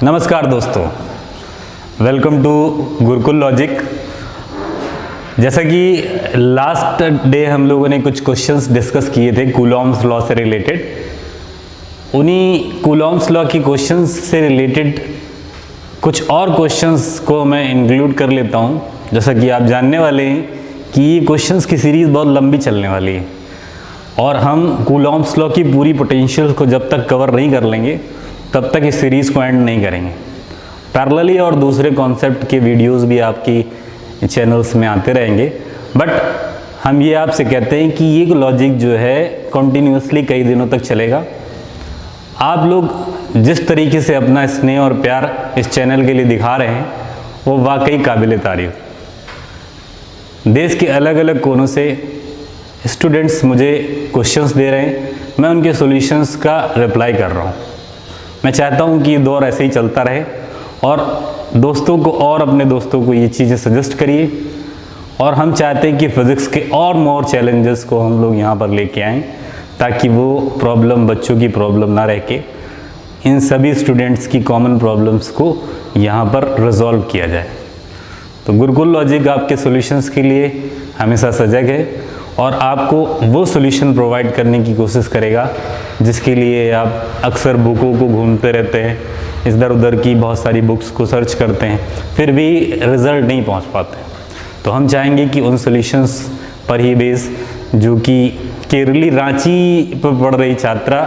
नमस्कार दोस्तों, welcome to Gurukul logic. जैसा कि लास्ट डे हम लोगों ने कुछ क्वेश्चंस डिस्कस किए थे कूलॉम्स लॉ से रिलेटेड। उन्हीं कूलॉम्स लॉ की क्वेश्चंस से रिलेटेड कुछ और क्वेश्चंस को मैं इंक्लूड कर लेता हूं। जैसा कि आप जानने वाले हैं कि ये क्वेश्चंस की सीरीज़ बहुत लंबी चलने वाली है और हम कूलॉम्स लॉ की पूरी पोटेंशियल को जब तक कवर नहीं कर लेंगे तब तक इस सीरीज़ को एंड नहीं करेंगे। पैरेलली और दूसरे कॉन्सेप्ट के वीडियोस भी आपकी चैनल्स में आते रहेंगे, बट हम ये आपसे कहते हैं कि ये लॉजिक जो है कंटिन्यूसली कई दिनों तक चलेगा। आप लोग जिस तरीके से अपना स्नेह और प्यार इस चैनल के लिए दिखा रहे हैं वो वाकई काबिल तारीफ। देश के अलग अलग कोनों से स्टूडेंट्स मुझे क्वेश्चंस दे रहे हैं, मैं उनके सॉल्यूशंस का रिप्लाई कर रहा हूँ। मैं चाहता हूँ कि ये दौर ऐसे ही चलता रहे और दोस्तों को और अपने दोस्तों को ये चीज़ें सजेस्ट करिए। और हम चाहते हैं कि फिज़िक्स के और मोर चैलेंजेस को हम लोग यहाँ पर लेके आएँ ताकि वो प्रॉब्लम बच्चों की प्रॉब्लम ना रह के इन सभी स्टूडेंट्स की कॉमन प्रॉब्लम्स को यहाँ पर रिजॉल्व किया जाए। तो गुरुकुल लॉजिक आपके सॉल्यूशंस के लिए हमेशा सजग है और आपको वो सॉल्यूशन प्रोवाइड करने की कोशिश करेगा जिसके लिए आप अक्सर बुकों को घूमते रहते हैं, इधर उधर की बहुत सारी बुक्स को सर्च करते हैं, फिर भी रिज़ल्ट नहीं पहुंच पाते। तो हम चाहेंगे कि उन सॉल्यूशंस पर ही बेस जो कि केरली रांची पर पढ़ रही छात्रा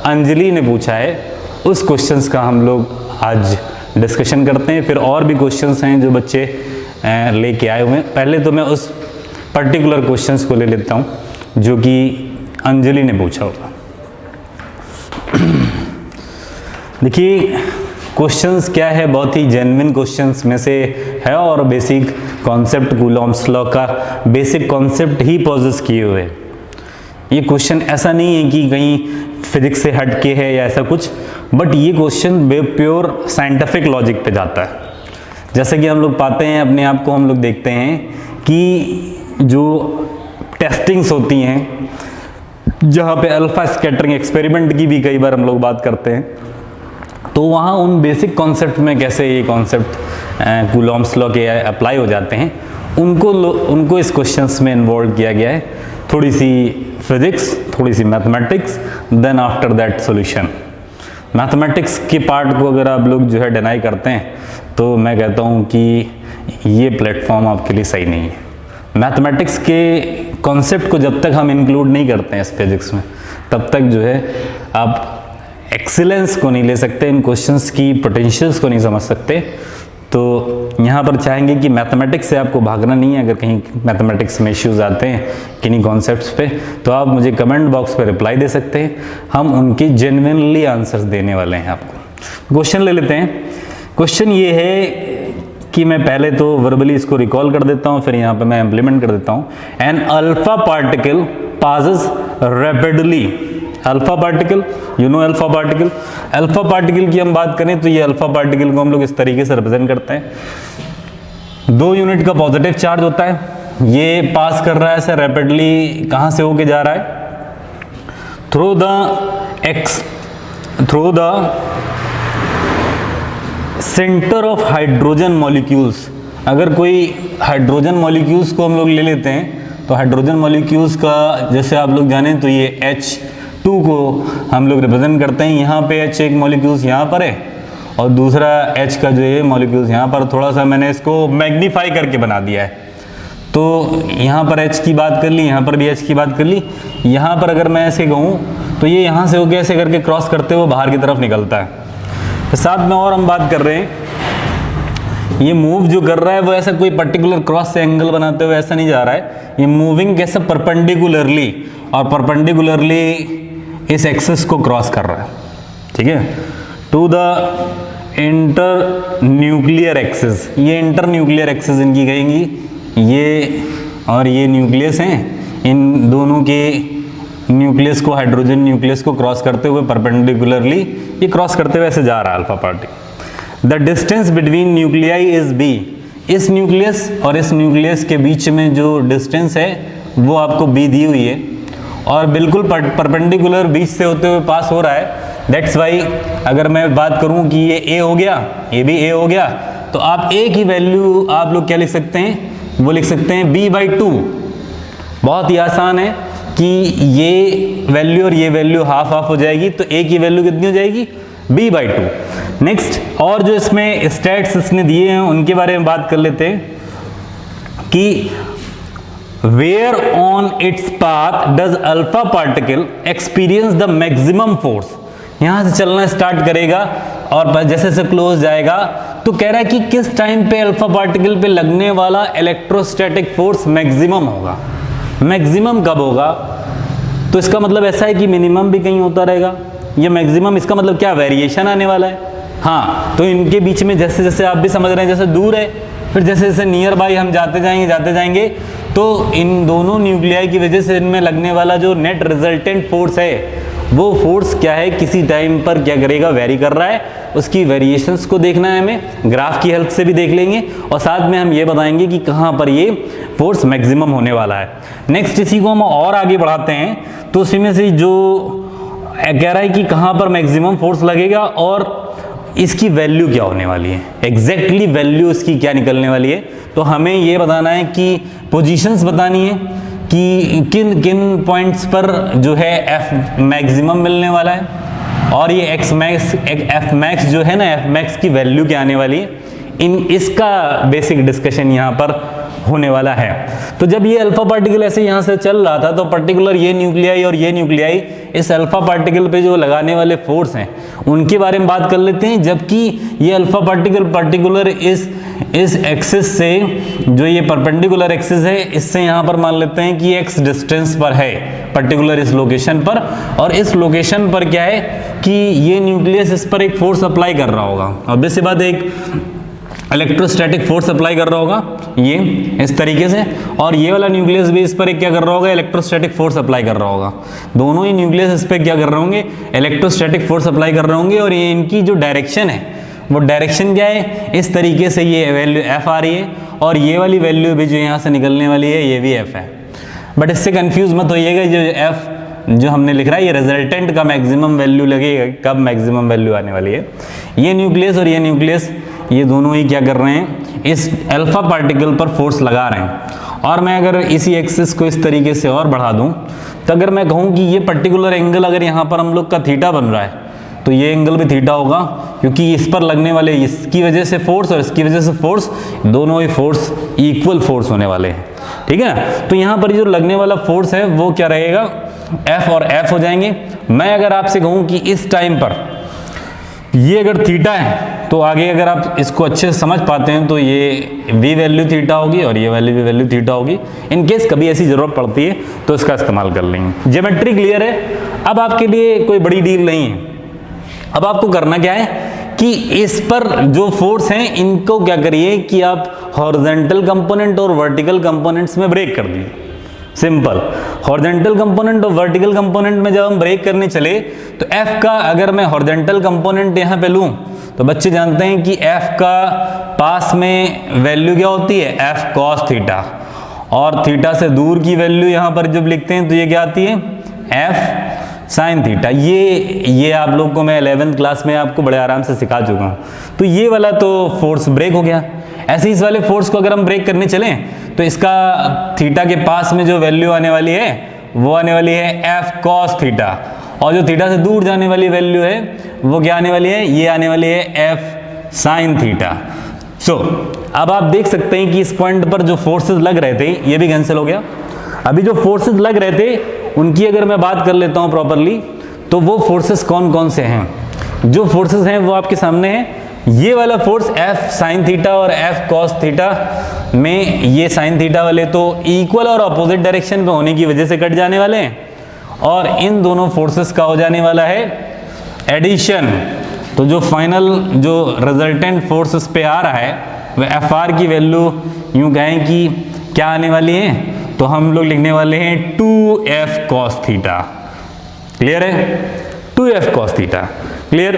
अंजलि ने पूछा है, उस क्वेश्चंस का हम लोग आज डिस्कशन करते हैं। फिर और भी क्वेश्चंस हैं जो बच्चे लेके आए हुए हैं। पहले तो मैं उस पर्टिकुलर क्वेश्चंस को ले लेता हूं जो कि अंजलि ने पूछा होगा। देखिए क्वेश्चंस क्या है, बहुत ही जेन्युइन क्वेश्चंस में से है और बेसिक कॉन्सेप्ट कूलॉम्स लॉ का बेसिक कॉन्सेप्ट ही पॉजेस किए हुए हैं। ये क्वेश्चन ऐसा नहीं है कि कहीं फिजिक्स से हट के है या ऐसा कुछ, बट ये क्वेश्चन प्योर साइंटिफिक लॉजिक पे जाता है। जैसे कि हम लोग पाते हैं, अपने आप को हम लोग देखते हैं कि जो टेस्टिंग्स होती हैं जहाँ पे अल्फा स्कैटरिंग एक्सपेरिमेंट की भी कई बार हम लोग बात करते हैं, तो वहाँ उन बेसिक कॉन्सेप्ट में कैसे ये कॉन्सेप्ट कूलॉम्स लॉ के अप्लाई हो जाते हैं, उनको इस क्वेश्चंस में इन्वॉल्व किया गया है। थोड़ी सी फिजिक्स, थोड़ी सी mathematics, then after that solution. Mathematics के पार्ट को अगर आप लोग जो है डिनाई करते हैं तो मैं कहता हूँ कि ये प्लेटफॉर्म आपके लिए सही नहीं है। मैथमेटिक्स के कॉन्सेप्ट को जब तक हम इंक्लूड नहीं करते हैं इस फिजिक्स में, तब तक जो है आप एक्सीलेंस को नहीं ले सकते, इन क्वेश्चंस की पोटेंशियल्स को नहीं समझ सकते। तो यहाँ पर चाहेंगे कि मैथमेटिक्स से आपको भागना नहीं है। अगर कहीं मैथमेटिक्स में इश्यूज आते हैं किन्हीं कॉन्सेप्ट्स पे, तो आप मुझे कमेंट बॉक्स पे रिप्लाई दे सकते हैं, हम उनके जेन्युइनली आंसर्स देने वाले हैं आपको। क्वेश्चन ले लेते हैं। क्वेश्चन ये है कि मैं पहले तो वर्बली इसको रिकॉल कर देता हूँ, फिर यहाँ पे मैं इम्प्लीमेंट कर देता हूँ। An alpha particle passes rapidly. Alpha particle, you know alpha particle. Alpha particle की हम बात करें तो ये अल्फा पार्टिकल को हम लोग इस तरीके से रिप्रेजेंट करते हैं। 2 यूनिट का पॉजिटिव चार्ज होता है, ये पास कर रहा है सर रैपिडली, कहाँ से होके जा रहा है? Through the centre of hydrogen molecules. अगर कोई हाइड्रोजन मॉलिक्यूल्स को हम लोग ले लेते हैं तो हाइड्रोजन मॉलिक्यूल्स का जैसे आप लोग जाने तो ये H2 को हम लोग रिप्रेजेंट करते हैं। यहाँ पे H एक मॉलिक्यूल्स यहाँ पर है और दूसरा H का जो है मॉलिक्यूल्स यहाँ पर, थोड़ा सा मैंने इसको मैग्नीफाई करके बना दिया है। तो यहाँ पर H की बात कर ली, यहाँ पर भी H की बात कर ली। यहाँ पर अगर मैं ऐसे कहूँ तो ये यहाँ से होके ऐसे करके क्रॉस करते हुए बाहर की तरफ निकलता है। तो साथ में और हम बात कर रहे हैं, ये मूव जो कर रहा है वो ऐसा कोई पर्टिकुलर क्रॉस से एंगल बनाते हुए ऐसा नहीं जा रहा है, ये मूविंग कैसे परपेंडिकुलरली और परपेंडिकुलरली इस एक्सिस को क्रॉस कर रहा है, ठीक है, to the internuclear axis. ये इंटर न्यूक्लियर एक्सिस इनकी कहेंगी, ये और ये न्यूक्लियस हैं, इन दोनों के न्यूक्लियस को, हाइड्रोजन न्यूक्लियस को क्रॉस करते हुए परपेंडिकुलरली ये क्रॉस करते हुए ऐसे जा रहा है alpha particle. The distance between nuclei is b. इस न्यूक्लियस और इस न्यूक्लियस के बीच में जो डिस्टेंस है वो आपको बी दी हुई है और बिल्कुल परपेंडिकुलर बीच से होते हुए पास हो रहा है। दैट्स वाई अगर मैं बात करूं कि ये a हो गया, ये भी a हो गया, तो आप a की वैल्यू आप लोग क्या लिख सकते हैं, वो लिख सकते हैं b/2। बहुत ही आसान है कि ये वैल्यू और ये वैल्यू हाफ हाफ हो जाएगी, तो a की वैल्यू कितनी हो जाएगी, b/2। नेक्स्ट, और जो इसमें स्टैट्स इसने दिए हैं उनके बारे में बात कर लेते हैं कि where on its path does alpha particle experience the maximum force. यहां से चलना स्टार्ट करेगा और जैसे जैसे क्लोज जाएगा तो कह रहा है कि किस टाइम पे अल्फा पार्टिकल पे लगने वाला इलेक्ट्रोस्टैटिक फोर्स मैक्सिमम होगा। मैक्सिमम कब होगा, तो इसका मतलब ऐसा है कि मिनिमम भी कहीं होता रहेगा, ये मैक्सिमम इसका मतलब क्या, वेरिएशन आने वाला है। हाँ, तो इनके बीच में जैसे जैसे आप भी समझ रहे हैं, जैसे दूर है, फिर जैसे जैसे नियर बाई हम जाते जाएंगे तो इन दोनों न्यूक्लियाई की वजह से इनमें लगने वाला जो नेट रिजल्टेंट फोर्स है, वो फोर्स क्या है, किसी टाइम पर क्या करेगा, वेरी कर रहा है। उसकी वेरिएशंस को देखना है हमें, ग्राफ की हेल्प से भी देख लेंगे, और साथ में हम ये बताएंगे कि कहाँ पर ये फोर्स मैक्सिमम होने वाला है। नेक्स्ट, इसी को हम और आगे बढ़ाते हैं, तो उसी में से जो कह रहा है कि कहाँ पर मैक्सिमम फोर्स लगेगा और इसकी वैल्यू क्या होने वाली है, एग्जैक्टली वैल्यू इसकी क्या निकलने वाली है। तो हमें ये बताना है कि पोजीशंस बतानी है कि किन किन पॉइंट्स पर जो है एफ मैक्सिमम मिलने वाला है, और ये एक्स मैक्स एफ मैक्स जो है ना, एफ मैक्स की वैल्यू क्या आने वाली है, इसका बेसिक डिस्कशन यहाँ पर होने वाला है। तो जब ये अल्फा पार्टिकल ऐसे यहाँ से चल रहा था, तो पर्टिकुलर ये न्यूक्लियाई और ये न्यूक्लियाई इस अल्फा पार्टिकल पे जो लगाने वाले फोर्स हैं उनके बारे में बात कर लेते हैं। जबकि ये अल्फा पार्टिकल पर्टिकुलर इस एक्सिस से, जो ये परपेंडिकुलर एक्सिस है, इससे यहाँ पर मान लेते हैं कि एक्स डिस्टेंस पर है पर्टिकुलर इस लोकेशन पर, और इस लोकेशन पर क्या है कि ये न्यूक्लियस इस पर एक फोर्स अप्लाई कर रहा होगा। ऑब्वियस सी बात है, एक इलेक्ट्रोस्टैटिक फोर्स अप्लाई कर रहा होगा ये इस तरीके से, और ये वाला न्यूक्लियस भी इस पर एक क्या कर रहा होगा, इलेक्ट्रोस्टैटिक फोर्स अप्लाई कर रहा होगा। दोनों ही न्यूक्लियस इस पर क्या कर रहे होंगे, इलेक्ट्रोस्टैटिक फोर्स अप्लाई कर रहे होंगे, और ये इनकी जो डायरेक्शन है वो डायरेक्शन क्या है, इस तरीके से ये वैल्यू एफ आ रही है, और ये वाली वैल्यू भी जो यहाँ से निकलने वाली है ये भी एफ है। बट इससे कंफ्यूज मत होइएगा, जो एफ जो हमने लिख रहा है ये रिजल्टेंट का मैक्सिमम वैल्यू लगेगा, कब मैक्सिमम वैल्यू आने वाली है। ये न्यूक्लियस और ये न्यूक्लियस ये दोनों ही क्या कर रहे हैं, इस अल्फा पार्टिकल पर फोर्स लगा रहे हैं। और मैं अगर इसी एक्सिस को इस तरीके से और बढ़ा दूं, तो अगर मैं कहूं कि ये पर्टिकुलर एंगल अगर यहाँ पर हम लोग का थीटा बन रहा है, तो ये एंगल भी थीटा होगा, क्योंकि इस पर लगने वाले इसकी वजह से फोर्स और इसकी वजह से फोर्स, दोनों ही फोर्स इक्वल फोर्स होने वाले हैं, ठीक है ना। तो यहाँ पर जो लगने वाला फोर्स है वो क्या रहेगा, एफ और एफ हो जाएंगे। मैं अगर आपसे कहूँ कि इस टाइम पर ये अगर थीटा है, तो आगे अगर आप इसको अच्छे से समझ पाते हैं तो ये v वैल्यू थीटा होगी और ये वाली v वैल्यू थीटा होगी। इन केस कभी ऐसी जरूरत पड़ती है तो इसका इस्तेमाल कर लेंगे। ज्योमेट्री क्लियर है, अब आपके लिए कोई बड़ी डील नहीं है। अब आपको करना क्या है कि इस पर जो फोर्स हैं इनको क्या करिए कि आप हॉरिजॉन्टल कंपोनेंट और वर्टिकल कंपोनेंट्स में ब्रेक कर दिए। सिंपल, हॉरिजॉन्टल कंपोनेंट और वर्टिकल कंपोनेंट में जब हम ब्रेक करने चले तो f का अगर मैं हॉरिजॉन्टल कंपोनेंट यहाँ पे लूँ तो बच्चे जानते हैं कि f का पास में वैल्यू क्या होती है, f cos थीटा, और थीटा से दूर की वैल्यू यहाँ पर जब लिखते हैं तो ये क्या आती है, f sin थीटा। ये आप लोग को मैं 11th क्लास में आपको बड़े आराम से सिखा चुका हूँ। तो ये वाला तो फोर्स ब्रेक हो गया। ऐसे इस वाले फोर्स को अगर हम ब्रेक करने चलें तो इसका थीटा के पास में जो वैल्यू आने वाली है वो आने वाली है f cos थीटा, और जो थीटा से दूर जाने वाली वैल्यू है वो क्या आने वाली है, ये आने वाली है f sin थीटा। सो अब आप देख सकते हैं कि इस पॉइंट पर जो फोर्सेस लग रहे थे ये भी कैंसिल हो गया। अभी जो फोर्सेस लग रहे थे उनकी अगर मैं बात कर लेता हूँ प्रॉपरली, तो वो फोर्सेस कौन कौन से हैं। जो फोर्सेस हैं वो आपके सामने हैं। ये वाला फोर्स f sin थीटा और f cos थीटा में, ये sin थीटा वाले तो इक्वल और अपोजिट डायरेक्शन पे होने की वजह से कट जाने वाले हैं, और इन दोनों फोर्सेस का हो जाने वाला है एडिशन। तो जो फाइनल जो रिजल्टेंट फोर्स इस पे आ रहा है वह Fr की वैल्यू यूं कहें कि क्या आने वाली है, तो हम लोग लिखने वाले हैं 2f cos थीटा। क्लियर है, 2f cos थीटा क्लियर।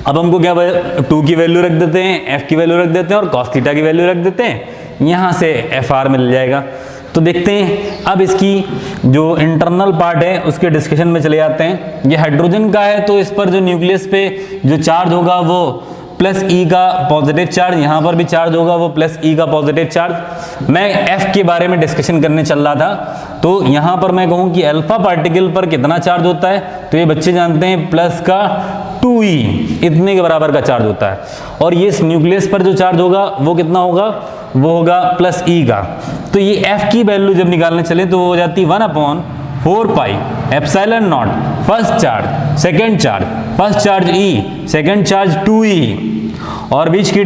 अब हमको क्या 2 की वैल्यू रख देते हैं, f की वैल्यू रख देते हैं और cos थीटा की वैल्यू रख देते हैं, यहाँ से Fr मिल जाएगा। तो देखते हैं अब इसकी जो इंटरनल पार्ट है उसके डिस्कशन में चले जाते हैं। ये हाइड्रोजन का है तो इस पर जो न्यूक्लियस पे जो चार्ज होगा वो प्लस ई का पॉजिटिव चार्ज, यहाँ पर भी चार्ज होगा वो प्लस ई का पॉजिटिव चार्ज। मैं एफ के बारे में डिस्कशन करने चल रहा था, तो यहाँ पर मैं कहूँ कि अल्फा पार्टिकल पर कितना चार्ज होता है, तो ये बच्चे जानते हैं प्लस का 2e, इतने के बराबर का चार्ज होता है। और ये न्यूक्लियस पर जो चार्ज होगा वो कितना होगा, वो होगा प्लस ई का। तो ये एफ की वैल्यू जब निकालने चले तो वो हो जाती 1/4 pi epsilon not first charge second charge, first charge E, second charge 2e, और बीच की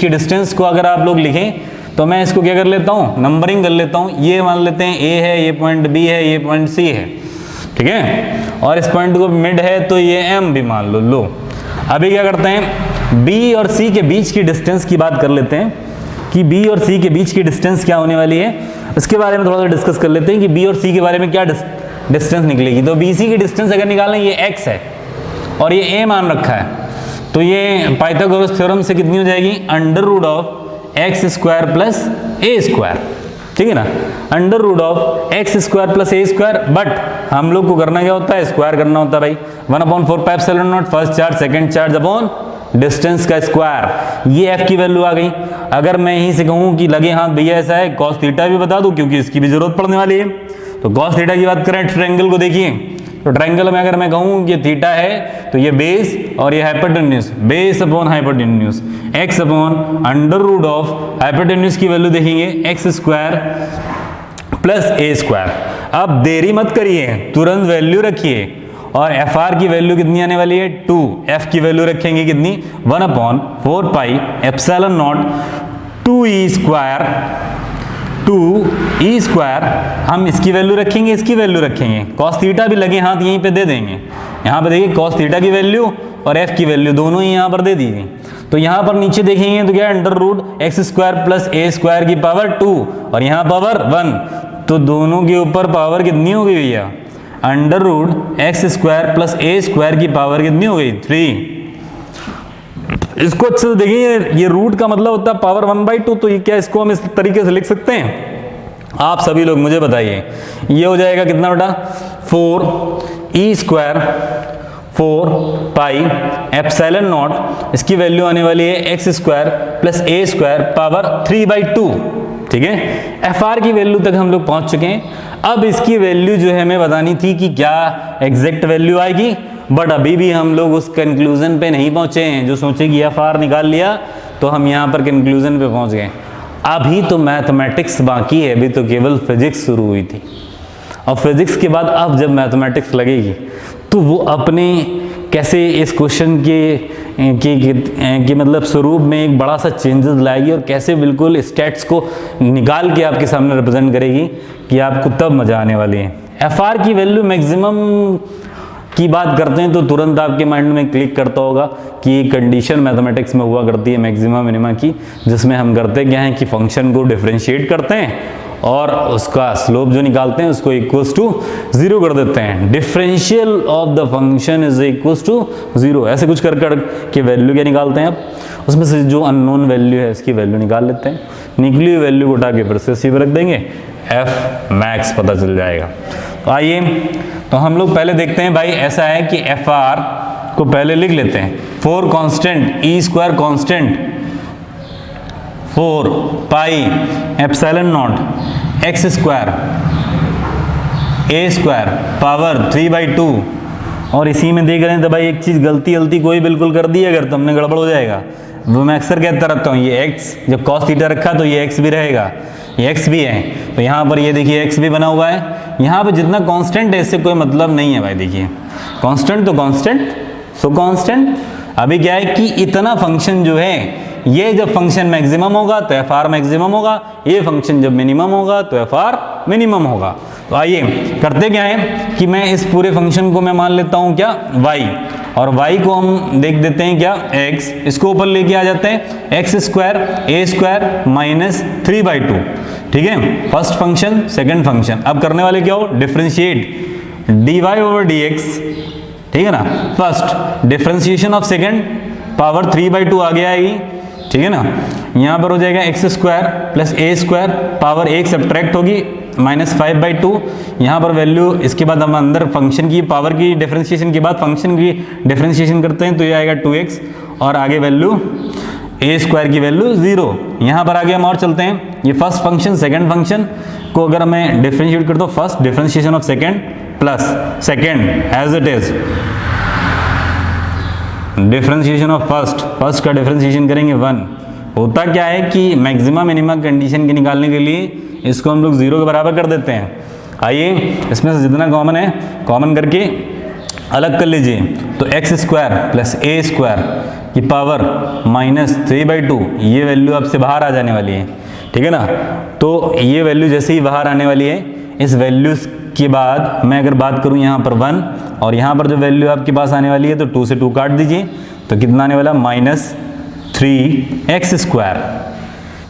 डिस्टेंस को अगर आप लोग लिखें तो मैं इसको क्या कर लेता हूँ, नंबरिंग कर लेता हूँ। ये मान लेते हैं ए है, ये पॉइंट बी है, ये पॉइंट सी है, ठीक है, और इस पॉइंट को मिड है तो ये एम भी मान लो। अभी क्या करते हैं, बी और सी के बीच की डिस्टेंस की बात कर लेते हैं कि बी और सी के बीच की डिस्टेंस क्या होने वाली है, इसके बारे में थोड़ा सा डिस्कस कर लेते हैं कि बी और सी के बारे में क्या डिस्टेंस निकलेगी। तो बी सी की डिस्टेंस अगर निकालें, ये x है और ये a मान रखा है, तो ये पाइथागोरस थ्योरम से कितनी हो जाएगी, under root of x square plus a square, ठीक है ना, under root of x square plus a square. But हम लोग को करना क्या होता है, स्क्वायर करना होता है भाई। 1/4 pi epsilon not first charge second charge upon distance का स्क्वायर। ये f की वैल्यू आ गई। अगर मैं यहीं से कहूँ कि लगे हाथ भैया ऐसा है, cos थीटा भी बता दूं क्योंकि इसकी भी जरूरत पड़ने वाली है। तो cos थीटा की बात करें, ट्रायंगल को देखिए, तो ट्रायंगल में अगर मैं कहूँ कि थीटा है तो ये बेस और ये hypotenuse, base upon hypotenuse, x upon under root of hypotenuse की वैल्यू देखेंगे x square plus a square. अब देरी मत करिए, तुरंत वैल्यू रखिए, और एफ आर की वैल्यू कितनी आने वाली है 2, एफ की वैल्यू रखेंगे कितनी 1/4 pi epsilon not 2e square, 2e square. हम इसकी वैल्यू रखेंगे, इसकी वैल्यू रखेंगे, cos थीटा भी लगे हाथ यहीं पे दे देंगे। यहाँ पे देखिए cos थीटा की वैल्यू और f की वैल्यू दोनों ही यहाँ पर दे दी गई। तो यहाँ पर नीचे देखेंगे तो क्या है, under root x square plus a square की पावर 2 और यहाँ पावर 1, तो दोनों के ऊपर पावर कितनी हो गई भैया, under root x square plus a square की पावर कितनी हो गई 3। इसको अच्छे से देखिए, ये रूट का मतलब होता है पावर 1/2, तो ये क्या, इसको हम इस तरीके से लिख सकते हैं। आप सभी लोग मुझे बताइए, ये हो जाएगा कितना बेटा, 4e square 4 pi epsilon not, इसकी वैल्यू आने वाली है x square plus a square power 3/2, ठीक है। एफ आर की वैल्यू तक हम लोग पहुंच चुके हैं। अब इसकी वैल्यू जो है हमें बतानी थी कि क्या एग्जैक्ट वैल्यू आएगी, बट अभी भी हम लोग उस कंक्लूजन पे नहीं पहुंचे हैं। जो सोचे कि एफ आर निकाल लिया तो हम यहाँ पर कंक्लूजन पे पहुंच गए। अभी तो मैथमेटिक्स बाकी है, अभी तो केवल फिजिक्स शुरू हुई थी, और फिजिक्स के बाद अब जब मैथमेटिक्स लगेगी तो वो अपने कैसे इस क्वेश्चन के मतलब स्वरूप में एक बड़ा सा चेंजेस लाएगी, और कैसे बिल्कुल स्टेट्स को निकाल के आपके सामने रिप्रेजेंट करेगी कि आपको तब मजा आने वाली है। एफ आर की वैल्यू मैक्सिमम की बात करते हैं तो तुरंत आपके माइंड में क्लिक करता होगा कि एक कंडीशन मैथमेटिक्स में हुआ करती है मैक्सिमा मिनिमा की, जिसमें हम करते क्या हैं कि फंक्शन को डिफरेंशिएट करते हैं और उसका स्लोप जो निकालते हैं उसको इक्वल्स टू 0 कर देते हैं। Differential of the function is equals to 0, ऐसे कुछ कर के वैल्यू क्या निकालते हैं। अब उसमें से जो अननोन वैल्यू है इसकी वैल्यू निकाल लेते हैं, निकली हुई वैल्यू को उठा के फिर से इसी पर रख देंगे, एफ मैक्स पता चल जाएगा। तो आइए, तो हम लोग पहले देखते हैं भाई, ऐसा है कि एफ आर को पहले लिख लेते हैं, 4 constant E square constant 4 pi epsilon not x square A square power 3/2। और इसी में देख रहे हैं तो भाई एक चीज़ गलती कोई बिल्कुल कर दी अगर तो हमने गड़बड़ हो जाएगा। वो मैं अक्सर कहता रहता हूँ, ये x जब cos थीटा रखा तो ये x भी रहेगा, ये x भी है, तो यहाँ पर ये देखिए x भी बना हुआ है। यहाँ पे जितना कांस्टेंट है इससे कोई मतलब नहीं है भाई, देखिए कांस्टेंट तो कांस्टेंट, सो कांस्टेंट। अभी क्या है कि इतना फंक्शन जो है, ये जब फंक्शन मैक्सिमम होगा तो एफ आर मैक्सिमम होगा, ये फंक्शन जब मिनिमम होगा तो एफ आर मिनिमम होगा। तो आइए करते क्या है कि मैं इस पूरे फंक्शन को मैं मान लेता हूँ क्या y, और y को हम देख देते हैं क्या x, इसको ऊपर लेके आ जाते हैं एक्स स्क्वायर ए स्क्वायर माइनस 3/2, ठीक है, फर्स्ट फंक्शन सेकंड फंक्शन। अब करने वाले क्या हो, डिफरेंशिएट dy/dx, ठीक है ना, first differentiation of second power 3/2 आगे आएगी, ठीक है ना। यहाँ पर हो जाएगा x square plus a square, power एक सब्ट्रैक्ट होगी -5/2। यहाँ पर वैल्यू, इसके बाद हम अंदर फंक्शन की पावर की डिफरेंशिएशन के बाद फंक्शन की डिफरेंशिएशन करते हैं तो ये आएगा 2x, और आगे वैल्यू ए स्क्वायर की वैल्यू 0। यहाँ पर आगे हम और चलते हैं, ये फर्स्ट फंक्शन सेकंड फंक्शन को अगर मैं डिफरेंशिएट करता हूँ, first differentiation of second plus second as it is differentiation of first का डिफरेंशिएशन करेंगे 1। होता क्या है कि मैक्सिमा मिनिमा कंडीशन के निकालने के लिए इसको हम लोग 0 के बराबर कर देते हैं। आइए इसमें से जितना कॉमन है कॉमन करके अलग कर लीजिए, तो x square plus a square की पावर -3/2 ये वैल्यू आपसे बाहर आ जाने वाली है, ठीक है ना। तो ये वैल्यू जैसे ही बाहर आने वाली है, इस वैल्यू के बाद मैं अगर बात करूं यहाँ पर 1, और यहाँ पर जो वैल्यू आपके पास आने वाली है तो 2 से 2 काट दीजिए, तो कितना आने वाला -3x स्क्वायर,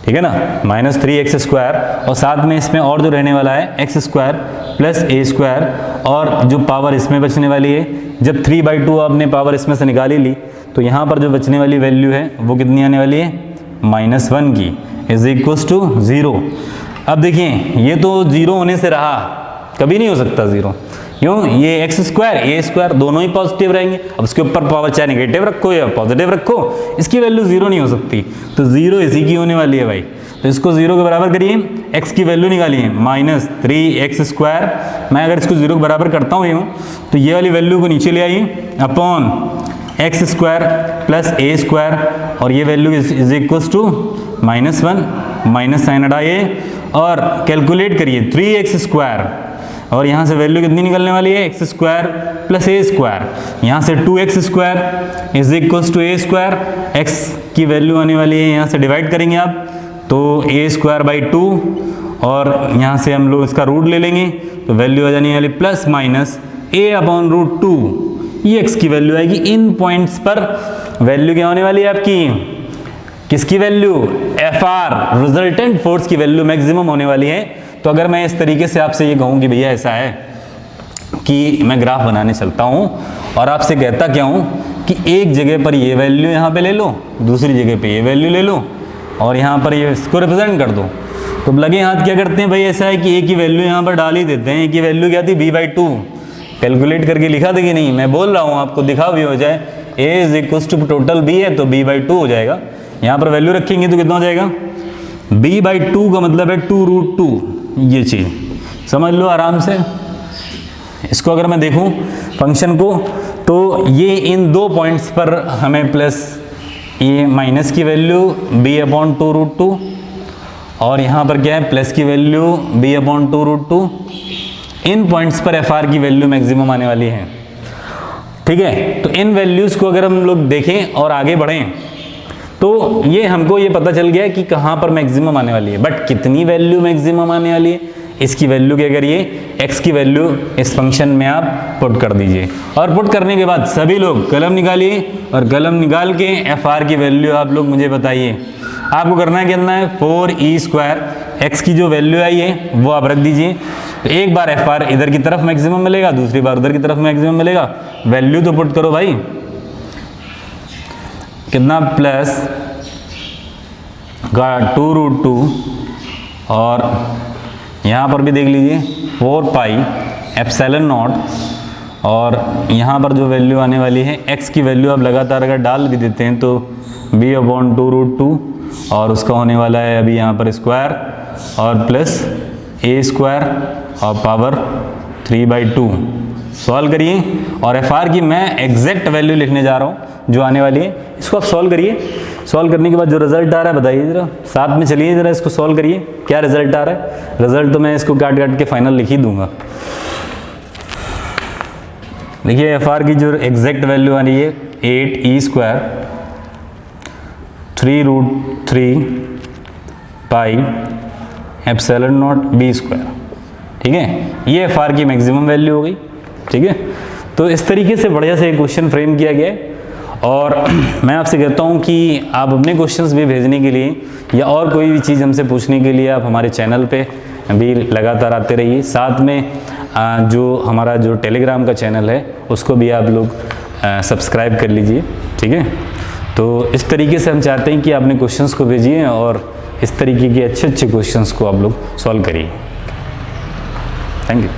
ठीक है ना, -3x स्क्वायर, और साथ में इसमें और जो रहने वाला है x square plus a square, और जो पावर इसमें बचने वाली है, जब 3/2 आपने पावर इसमें से निकाली ली तो यहाँ पर जो बचने वाली वैल्यू है वो कितनी आने वाली है -1 की, इज इक्वल्स टू 0। अब देखिए ये तो 0 होने से रहा, कभी नहीं हो सकता 0, क्यों, ये एक्स स्क्वायर ए स्क्वायर दोनों ही पॉजिटिव रहेंगे। अब उसके ऊपर पावर चाहे नेगेटिव रखो या पॉजिटिव रखो, इसकी वैल्यू 0 नहीं हो सकती, तो 0 इसी की होने वाली है भाई। तो इसको 0 के बराबर करिए, x की वैल्यू निकालिए -3x स्क्वायर। मैं अगर इसको 0 के बराबर करता हूँ यूँ, तो ये वाली वैल्यू को नीचे ले आइए upon x square plus a square, और ये value is equals to -1, minus sign हटाइए और कैलकुलेट करिए 3x स्क्वायर, और यहाँ से वैल्यू कितनी निकलने वाली है x square plus a square, यहाँ से 2x square is equals to a square, x की वैल्यू आने वाली है, यहाँ से डिवाइड करेंगे आप तो ए स्क्वायर बाई 2, और यहाँ से हम लोग इसका रूट ले लेंगे तो वैल्यू आ जाने वाली प्लस माइनस a अपॉन √2, ये x की वैल्यू आएगी। इन पॉइंट्स पर वैल्यू क्या होने वाली है आपकी, किसकी वैल्यू, FR रिजल्टेंट फोर्स की वैल्यू मैक्सिमम होने वाली है। तो अगर मैं इस तरीके से आपसे ये कहूँ कि भैया ऐसा है कि मैं ग्राफ बनाने चलता हूँ और आपसे कहता क्या हूँ कि एक जगह पर ये वैल्यू यहाँ पे ले लो, दूसरी जगह पे ये वैल्यू ले लो, और यहाँ पर ये इसको रिप्रेजेंट कर दो, तो लगे हाथ क्या करते हैं भाई, ऐसा है कि a की वैल्यू यहाँ पर डाल ही देते हैं। a की वैल्यू क्या थी b/2, कैलकुलेट करके लिखा था कि नहीं, मैं बोल रहा हूँ आपको, दिखा भी हो जाए, a is equals to total b है तो b/2 हो जाएगा। यहाँ पर वैल्यू रखेंगे तो कितना हो जाएगा, b/2 का मतलब है 2√2, ये चीज़ समझ लो आराम से। इसको अगर मैं देखूं फंक्शन को, तो ये इन दो पॉइंट्स पर हमें प्लस ये माइनस की वैल्यू b/2√2, और यहाँ पर क्या है प्लस की वैल्यू b/2√2। इन पॉइंट्स पर FR की वैल्यू मैक्सिमम आने वाली है, ठीक है। तो इन वैल्यूज़ को अगर हम लोग देखें और आगे बढ़ें तो ये हमको ये पता चल गया कि कहाँ पर मैक्सिमम आने वाली है, बट कितनी वैल्यू मैक्सिमम आने वाली है, इसकी वैल्यू क्या करिए, x की वैल्यू इस फंक्शन में आप पुट कर दीजिए, और पुट करने के बाद सभी लोग कलम निकालिए, और कलम निकाल के FR की वैल्यू आप लोग मुझे बताइए। आपको करना है कितना है 4e², x की जो वैल्यू आई है वो आप रख दीजिए। तो एक बार FR इधर की तरफ मैक्सिमम मिलेगा, दूसरी बार उधर की तरफ मैक्सिमम मिलेगा, वैल्यू तो पुट करो भाई, कितना प्लस का 2√2, और यहाँ पर भी देख लीजिए 4πε0, और यहाँ पर जो वैल्यू आने वाली है x की वैल्यू आप लगातार अगर डाल भी देते हैं तो b/2√2, और उसका होने वाला है अभी यहाँ पर स्क्वायर और प्लस a² और पावर 3/2। सॉल्व करिए, और FR की मैं एग्जैक्ट वैल्यू लिखने जा रहा हूँ जो आने वाली है, इसको आप सॉल्व करिए। सॉल्व करने के बाद जो रिजल्ट आ रहा है बताइए जरा, साथ में चलिए जरा इसको सॉल्व करिए, क्या रिजल्ट आ रहा है। रिजल्ट तो मैं इसको काट काट के फाइनल लिख ही दूंगा। देखिए FR की जो एग्जैक्ट वैल्यू आ रही है 8e² 3√3 πε0b², ठीक है, ये FR की मैक्सिमम वैल्यू हो गई, ठीक है। तो इस तरीके से बढ़िया से क्वेश्चन फ्रेम किया गया है, और मैं आपसे कहता हूं कि आप अपने क्वेश्चंस भी भेजने के लिए या और कोई भी चीज़ हमसे पूछने के लिए आप हमारे चैनल पे भी लगातार आते रहिए। साथ में जो हमारा जो टेलीग्राम का चैनल है उसको भी आप लोग सब्सक्राइब कर लीजिए, ठीक है। तो इस तरीके से हम चाहते हैं कि आपने क्वेश्चंस को भेजिए और इस तरीके के अच्छे अच्छे क्वेश्चंस को आप लोग सॉल्व करिए। Thank you.